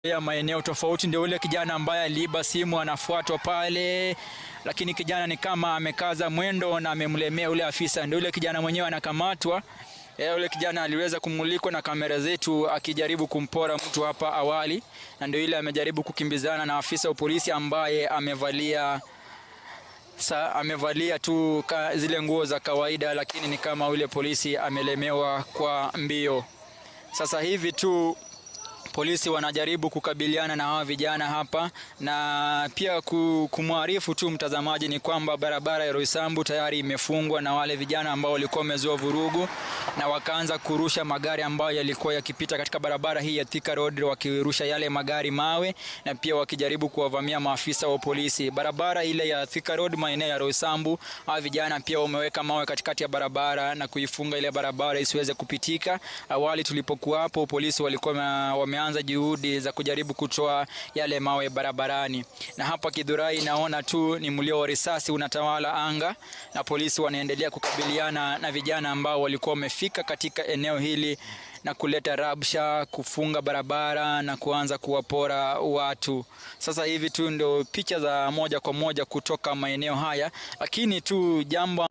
Ya maeneo tofauti. Ndio yule kijana ambaye aliiba simu anafuatwa pale, lakini kijana ni kama amekaza mwendo na amemlemea yule afisa. Ndio yule kijana mwenyewe anakamatwa. Yule kijana aliweza kumulikwa na kamera zetu akijaribu kumpora mtu hapa awali, na ndio yule amejaribu kukimbizana na afisa wa polisi ambaye amevalia tu zile nguo za kawaida, lakini ni kama yule polisi amelemewa kwa mbio. Sasa hivi tu polisi wanajaribu kukabiliana na hawa vijana hapa, na pia kumwarifu tu mtazamaji ni kwamba barabara ya Roysambu tayari imefungwa na wale vijana ambao walikuwa wamezua vurugu, na wakaanza kurusha magari ambayo yalikuwa yakipita katika barabara hii ya Thika Road, wakirusha yale magari mawe na pia wakijaribu kuwavamia maafisa wa polisi. Barabara ile ya Thika Road maeneo ya Roysambu, hawa vijana pia wameweka mawe katikati ya barabara na kuifunga ile barabara isiweze kupitika. Awali tulipokuwa hapo, polisi walikuwa wameanza juhudi za kujaribu kutoa yale mawe barabarani, na hapa Githurai naona tu ni mlio wa risasi unatawala anga, na polisi wanaendelea kukabiliana na vijana ambao walikuwa wamefika katika eneo hili na kuleta rabsha, kufunga barabara na kuanza kuwapora watu. Sasa hivi tu ndio picha za moja kwa moja kutoka maeneo haya, lakini tu jambo